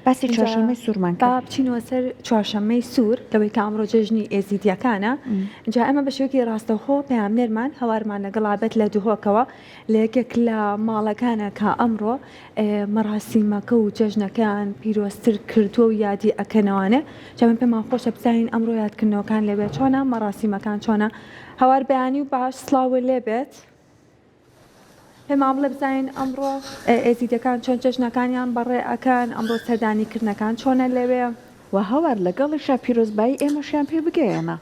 باسی چوارشەممەی سوورمان با بچینەوە سەر چوارشەممەی سوور لەوەی کە ئەمڕۆ جەژنی ئێزیدیەکانە اینجا ئەمە بە شێوەیەکی ڕاستەوخۆ پەیامنێرمان هەوارمان لەگەڵابەت لە دووهۆکەوە لە یەکێک لە ماڵەکانە کە ئەمڕۆ مەراسیمەکە و جەژنەکان پیرۆستر کردووە و یادی ئەکەنەوانێ جامن پێمان خۆشە بزانین ئەمڕۆ یادکردنەوەکان لێبێت چۆنە مەراسیمەکان چۆنە هەوار بەیانی و باش سڵاوە لێبێت پێمان بڵێ بزانین ئەمڕۆ ئێزیدەکان چۆن جەژنەکانیان بەڕێ ئەکەن ئەمڕۆ سەردانیکردنەکان چۆنە لەوێ و هەوار لەگەڵیشە پیرۆزبایی ئێمەشیان پێ بگەیەنە.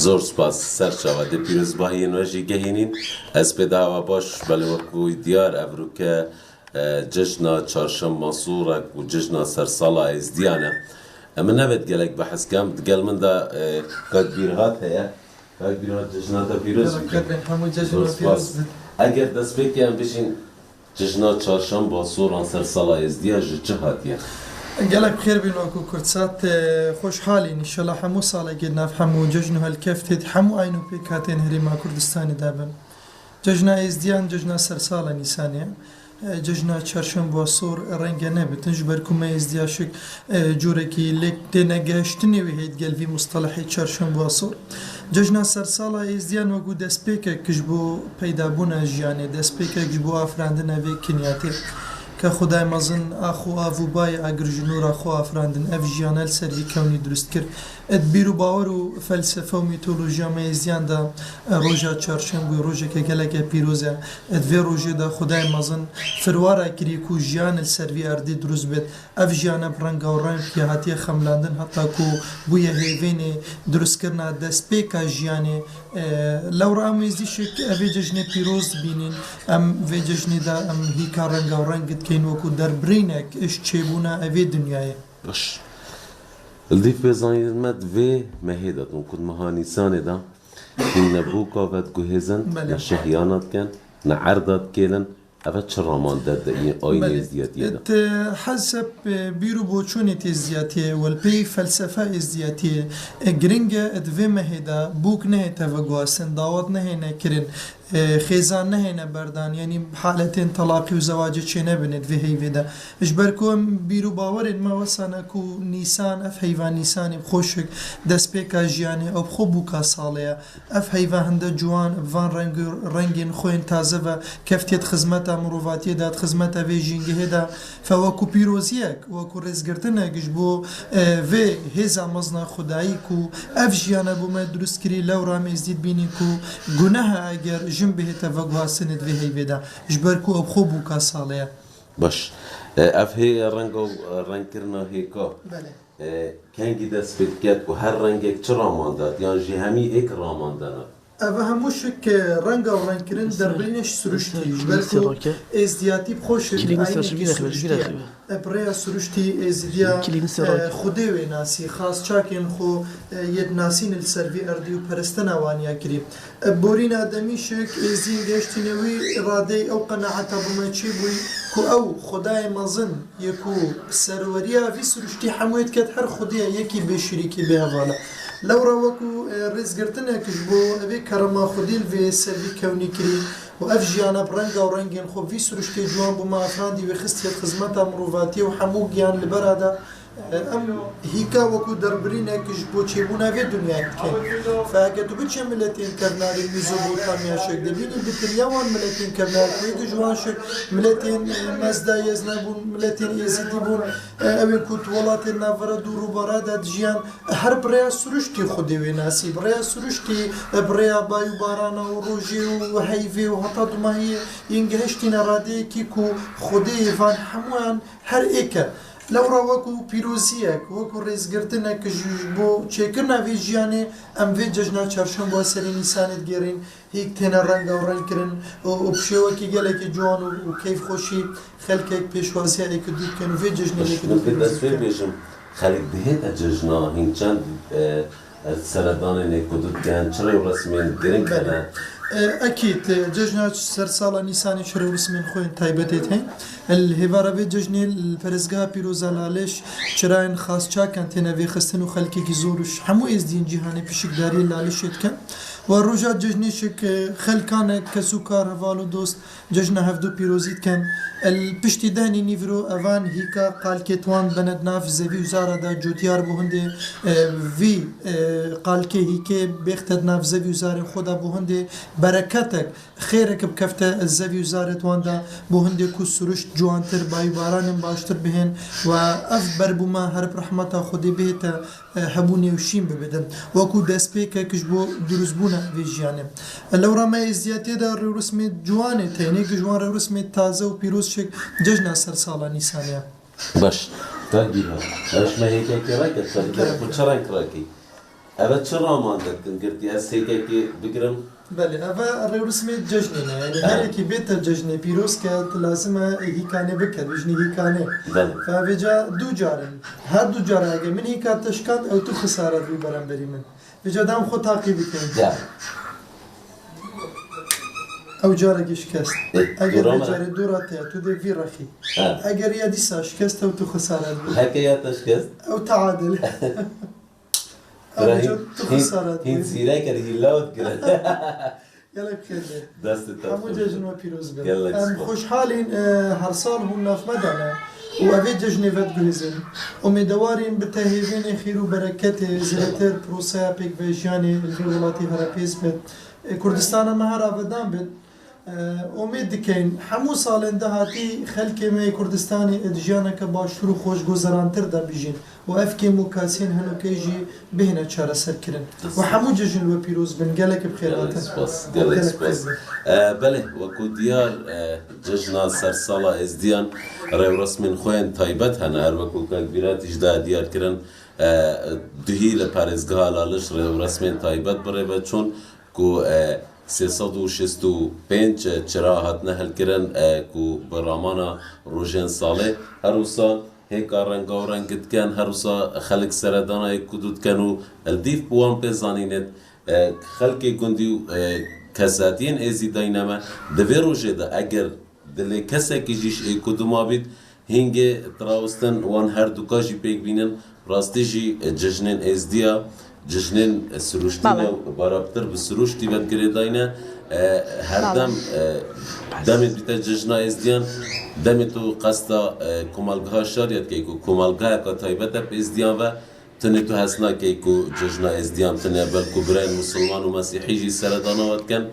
زۆر سپاس سەرچاوە دە پیرۆزبایی نوێژی گەهێنین ئەس پێداوا باش بەلەوەکوی دیار ئەڤروکە جژنا چارشەممە سوورێک و جژنا سەرساڵا ئێزدیانە ئەمە نەبێت گەلێک بە حەسکەم دگەل مندا کاتبیرهات هەیە کاتبیرهات جژناتە پیرۆز ئەگەر دەستپێکیان بژین جژنا چارشەممە سووران سەرساڵا ئێزدیا ژ چ هاتیە گەلک بخێر بین وەکو کورتسات خۆشحاڵین ئینشەڵا هەموو ساڵێکی ناف هەموو جژن و هەلکەفتێت هەموو ئاین و پێک هاتێن هەرێما کوردستانی دابن جژنا ئێزدیان جژنا سەرساڵە نیسانەیە جژنا چارشەممە سوور ڕەنگە نەبێت تنج بەرکومە ئێزدیاشک جۆرێکی لێک تێنەگەشتنێوی هەیت گەلوی مستەڵەحی چارشەممە سوور جژنا سەرساڵە ئێزدیان وەکو دەستپێکێکش بۆ پەیدابوونە ژیانێ دەستپێکێکش بۆ ئافراندنە وێ کنیاتێ کە خدای مەزن ئاخۆ ئاڤوبای ئاگرژنورە خۆ ئافراندن ئەف ژیانە سەری کەونی دروست کرد بیر و باوەڕ و فەلسەفە و میتۆلۆژیا مەیزیاندا ڕۆژە چارشەممە ڕۆژێکە گەلێکە پیرۆزە دوێ ڕۆژێدا خدای مەزن فروارە کریک و ژیانە سەروی ئەردی دروست بێت ئەف ژیانە ڕەنگە و ڕەنگ هاتیە خەملاندن هەتاکو بوویە هێڤێنێ دروستکردنا دەستپێکە ژیانێ لەو ڕامێزیشێک ئەvê جژنێ پیرۆز بینین ئەم vê جژنێدا ئەم هیکا ڕەنگە و ڕەنگت کەین وەکو دەربڕینێک ئش چێبوونە ئەvê دنیایە باش الدی پێزانیمەت vê mehêdatûn ku mehanîsanê da hîn nebûka ve diguhêzin ne şehyanat ken ne erdat kêlin ev çi raman derde ayînê êzdiyatiyê de حسب بیر و بۆچوونی تێزیاتیە وەلپێی فەلسەفە ئێزدیاتیە گرنگە دوێ مەهێدا بووک نەهێتەوە گواسن داوات نەهێنەکردن خێزان نەهێنە بەردان ینی حالەتێن تەلاقی و زەواجە چێ نەبنێت vê heyvê de ji ber ku em bîr û bawerên me wesane ku nîsan ev heyva nîsanê xweşik destpêka jiyanê ew xwe bûka salê ye ev heyva hinde ciwan van rengên xwe yên taze ve keftiye xizmeta mirovatiyê de xizmeta vê jîngehê de fe wekû pîroziyek wekû rêzgirtinek ji bo vê hêza mezna xwedayî ku ev jiyana bû me durust kirî lew ramêzdî bînî ku guneha eger jin bihête vegwasinê divê heyvê de ji ber ku ew xwe bûka salê ye baş ev hêya renga û rengkirina hêka kengî dest pê diket ku her rengek çi raman dat yan jî hemî êk raman dana ev hemû şik renga û rengkirin derbirînê ji siruştî ji ber ku êzdiyatî xweşik rêya siruştî êzidiya xwedê wê nasî xas çakên xwe yê nasîn li ser vê erdî û peristina waniya kirî borîn ademî şik êziyên geştînê wî radeyê ew qenaeta bûme çê bûyî ku ew xudayê mezin yê ku serweriya vî siruştî hemû ket her xwedê yekî bê şirîkî bê hevala lewra wekû rêzgirtinek ji bo evê kerema xwedî li vê servî kewnî kirî û ev jiyana bi renga û rengên xwe vî siruştê ciwan bûme afrandî wê xistiye xizmeta mirovatiyê û hemû giyan li bera de em hîka wekû derbirînek ji bo çêbûna vê dunyayê dikin feke tu biçe miletên kevnarê Mîzopotamiya şek dibînî bi tiriya wan miletên kevnar wê di ji wan şek miletên mezda yezne bûn miletên êzidî bûn evên ku tu welatên navbera dû rûbera de dijiyan her bi rêya siruştî xwedê wê nasî bi rêya siruştî bi rêya bayû barana û rojê û heyvê û heta dumahiyê yên gihiştîne radeyekî ku xwedê van hemûyan her êke lewra wekû pîroziyek wekû rêzgirtinek ji bo çêkirina vê jiyanê em vê cejna çarşemba serê nîsanê digerîn hîk têne renga û rengkirin û bi şêwekî gelekî ciwan û keyfxweşî xelkek pêşwaziya êkidû dikin û vê cejnê dest pê bêjim xelek dihête cejna hîn çend seredanên êkidû dikin çi rêw resmên giring hene أكيد ججنا سر سالا نيساني شرو رسمين خوين تايبتين الهبارة في ججني الفرزقها بيروزا لالش شراين خاص كان تنافي خستن وخلكي كيزورش حمو إزدين جهاني بشك داري لالش يتكن والرجاء ججني شك خل كان كسوكار هفالو دوست ججنا هفدو بيروزيت كان البشتي داني نيفرو أفان هيكا قال كيتوان بند ناف زفي وزارة دا جوتيار بوهندي في قال كي هيكي بيختد ناف زفي وزارة خدا بوهندي بركتك خيرك بكفته الزفي وزارة واندا بوهندي كو سروش جوانتر باي باران باشتر بهن وأف بربوما هرب رحمتا خدي بيتا هبوني وشين ببدن وكو دس بيكا كجبو دروزبونا في جياني لو رما ازدياتي دا رسمي جواني تيني كجوان رسمي تازه وبيروز شك ججنا سر سالا نيسانيا باش تاقيها اش ما هيك راكي تقدر بتشرنك راكي أبد شرا ما عندك قلتي هسه هيك بقرم بله أفا رسمي ججنينا يعني هركي بيت الججني بيروز كانت لازم هي كانه بكر بجني هي كانه فبيجا دو جارن هر دو جارة اگه من هي كانت تشكات او تو خسارة بي برنبري من بيجا دام خود تعقيبي كن او جارة شكست اگر بجاري دوراتي تو دي في رخي اگر يا ديسا شكست او تو خسارة بي هكا يا تشكست او تعادل هين سيراك اللي لاود كده يلا بخير دست همو ججن و پیروز بن يلا ام خوشحالين هر سال هم ناف مدنه وأبي ججني فد جريزن ومدوارين بتهيبين خير وبركته زلتر بروسا بيك فيجاني الولاتي هرابيز بد كردستان مهارا بدان بد امید دکین همو سالن دهاتی خلک می کردستانی ادجانا که باشتر و خوش گذرانتر دا بیجین و افکی مکاسین هنو که جی بهنه چاره سر کرن و همو ججن و پیروز بن گلک بخیراتن گلک سپاس بله وکو دیار ججنا سر سالا ازدیان رو رسمین خوین تایبت هنه هر وکو که بیرات اجدا دیار کرن دهی لپارزگاه لالش رو رسمین تایبت بره و چون کو 365 چرا هاتنه هل کرن کو برامانا روژن ساله هر وسا هيك رنگا و رنگت کن هر وسا خلق سردانا یک کدود کنو الدیف بوان پیزانینت خلق گندی کساتین ازی داینما دوی روژه دا اگر دلی کسا که جیش ای کدوما بید هنگه تراوستن وان هر دوکاجی پیک بینن راستی جی ججنن ازدیا جشنن سروشتینا بارابتر به سروشتی بد گریداینه هر دم دمت بیت جشنا ازدیان دمت تو قصدا کمالگاه شاریت که کمالگاه کا تایبت ازدیان و تنه تو حسنا که جشنا ازدیان تنه بل کبرای مسلمان و مسیحی جی سردانا ود کن